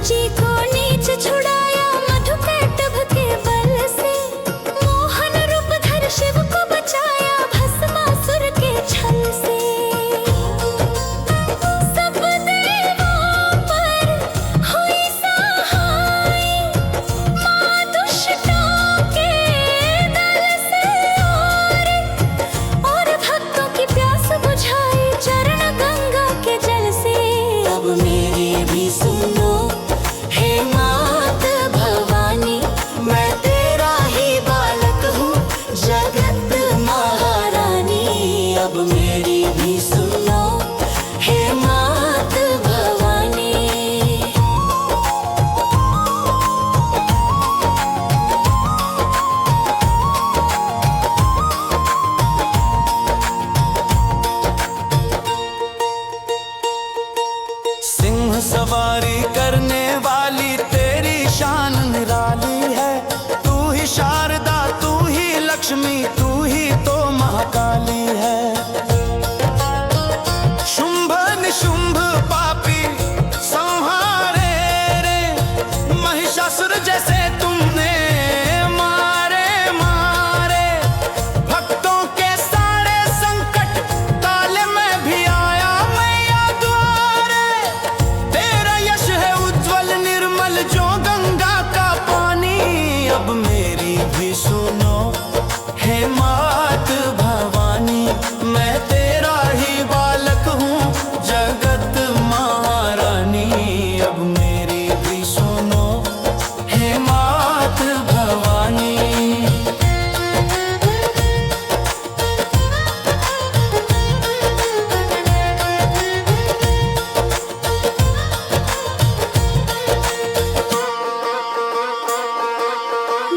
जी को नीच छुड़ाया मधुकैटभ के बल से। मोहन रूप धर शिव को बचाया भस्मासुर के छल से। सब देवों पर हुई सहाय मां दुष्टों के दल से। और भक्तों की प्यास बुझाई चरण गंगा के जल से। अब मेरी भी सुनो हे मात भवानी, मैं तेरा ही बालक हूँ जगत महारानी। अब मेरी भी सुनो हे मात भवानी। सिंह सवारी करने वाली तेरी शान निराली है। तू ही शारदा, तू ही लक्ष्मी, तू ही तो महाकाली है। शुंभ निशुंभ पापी संहारे रे, महिषासुर जैसे तुमने मारे मारे। भक्तों के सारे संकट काले में भी आया मैया द्वारे। तेरा यश है उज्जवल निर्मल जो गंगा का पानी। अब मेरी भी सुनो हे मात भवानी, मैं तेरा ही बालक हूँ जगत महारानी। अब मेरी भी सुनो हे मात भवानी।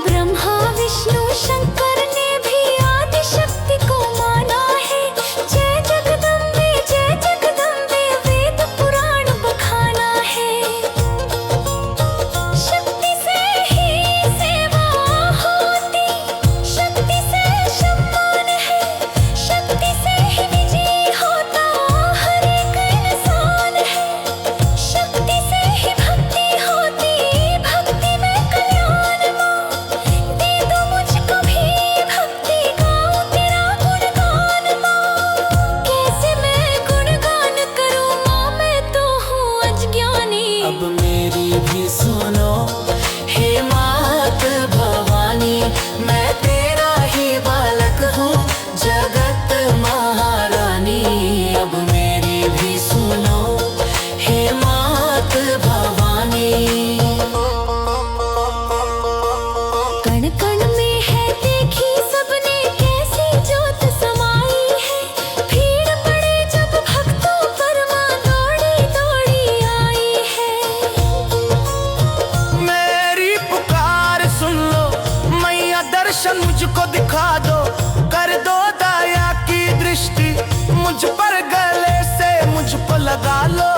ब्रह्मा विष्णु शंकर ने भी आदि शक्ति को माना है। जय जगदम्बे वेद पुराण बखाना है। शक्ति से ही सेवा होती, शक्ति से सम्मान है। शक्ति से ही विजय होता हर एक इंसान है। शक्ति से ही भक्ति होती, भक्ति में कल्याण माँ। दे दो मुझको भी भक्ति, गाऊं तेरा गुणगान माँ। कैसे मैं गुणगान करूं माँ, मैं तो हूँ अज्ञानी। अब मेरी भी सुनो हे मात भवानी, मैं तेरा ही बालक हूँ जगत महारानी। अब मेरी भी सुनो हे मात भवानी। कण कण में है देखी सबने कैसी जोत समाई है। भीड़ पड़े जब भक्तों पर माँ दौड़ी दौड़ी आई है। मेरी पुकार सुन लो मैया, दर्शन मुझको दिखा दो। कर दो दया की दृष्टि मुझ पर, गले से मुझको लगा लो।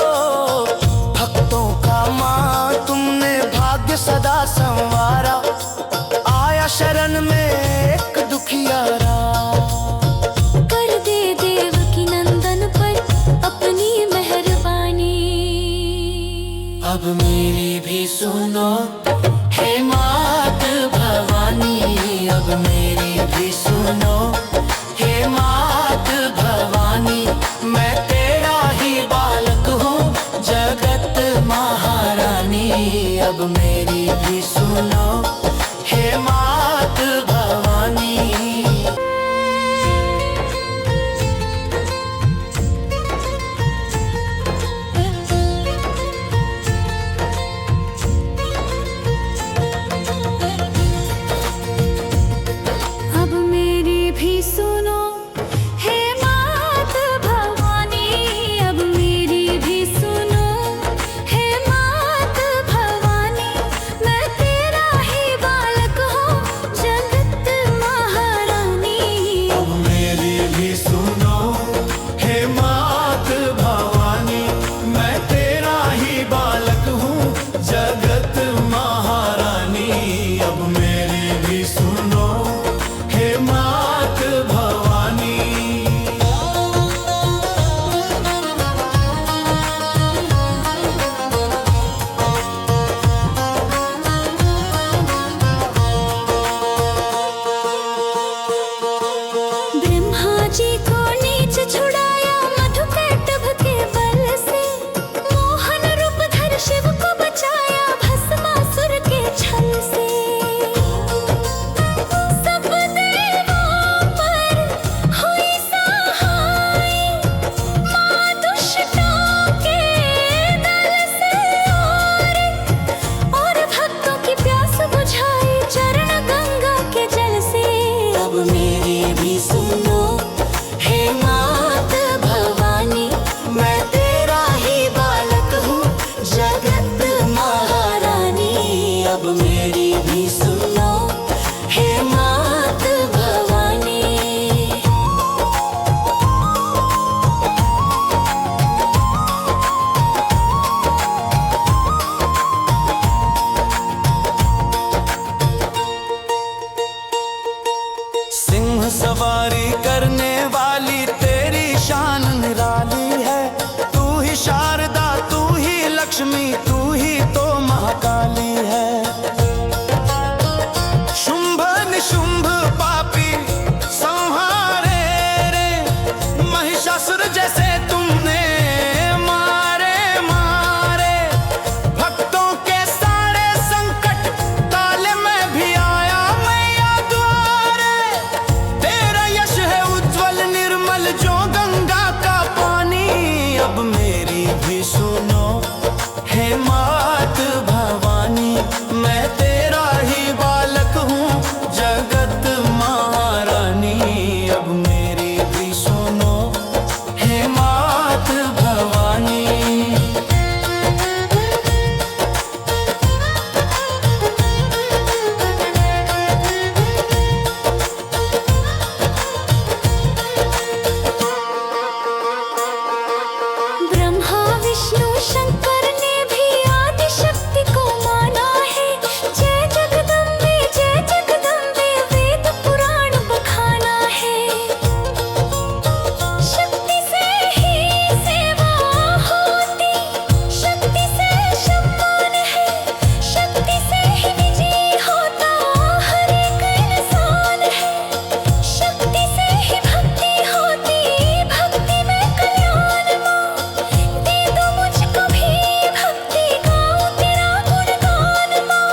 भक्तों का माँ तुमने भाग्य सदा संवारा। आया शरण में एक दुखियारा। कर दे देवकी नंदन पर अपनी मेहरबानी। अब मेरी भी सुनो हे मात भवानी। अब मेरी भी सुनो हे मात भवानी, मैं तेरा ही बालक हूँ जगत महारानी। अब मेरी भी सुनो हे मात भवानी। अब मेरी भी सुनो हे मात भवानी। अब मेरी भी सुनो हे मात भवानी, मैं तेरा ही बालक हूँ अब मेरी भी सुनो हे मात भवानी। सिंह सवारी करने वाली तेरी शान निराली है। तू ही शारदा, तू ही लक्ष्मी, तू ही तो महाकाली है। शुंभ निशुंभ पापी संहारे रे, महिषासुर जैसे तुमने मारे मारे। भक्तों के सारे संकट काले में भी आया मैया द्वारे। तेरा यश है उज्जवल निर्मल जो गंगा का पानी। अब मेरी भी सुनो हे मात भवानी। मैं तेरा ही बालक हूँ जगत महारानी। अब मेरी भी सुनो हे मात भवानी। ब्रह्मा विष्णु शंकर ने भी आदि शक्ति को माना है। जय जगदम्बे वेद पुराण बखाना है। शक्ति से ही सेवा होती, शक्ति से सम्मान है, शक्ति से ही विजय होता हर एक इंसान है। शक्ति से ही भक्ति होती, भक्ति में कल्याण माँ। दे दो मुझको भी भक्ति, गाऊं तेरा गुणगान माँ।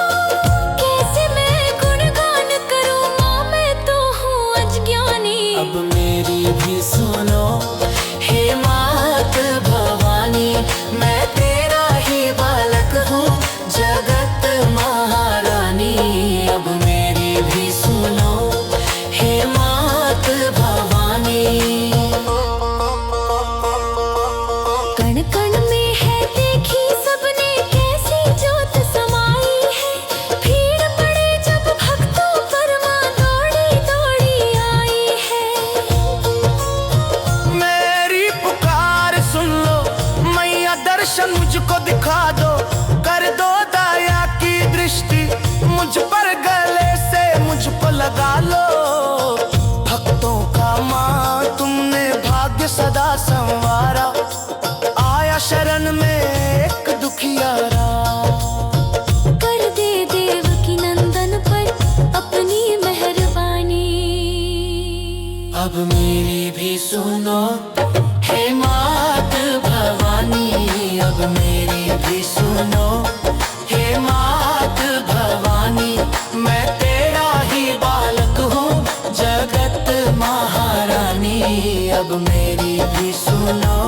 कैसे मैं गुणगान करूँ माँ, मैं तो हूँ अज्ञानी। अब मेरी भी सुनो हे मात भवानी। मैं तेरा ही बालक हूँ जगत महारानी। अब मेरी भी सुनो हे मात भवानी। कण कण में है देखी सबने कैसी जोत समाई है। भीड़ पड़े जब भक्तों पर माँ दौड़ी दौड़ी आई है। मेरी पुकार सुन लो मैया, दर्शन मुझको दिखा दो। कर दो दया की दृष्टि मुझ पर, गले से मुझको लगा लो। भक्तों का माँ तुमने भाग्य सदा संवारा। आया शरण में एक दुखियारा। कर दे देवकी नंदन पर अपनी मेहरबानी। अब मेरी भी सुनो हे मात भवानी। अब मेरी भी सुनो हे मात भवानी। मैं तेरा ही बालक हूँ जगत महारानी। अब मेरी भी सुनो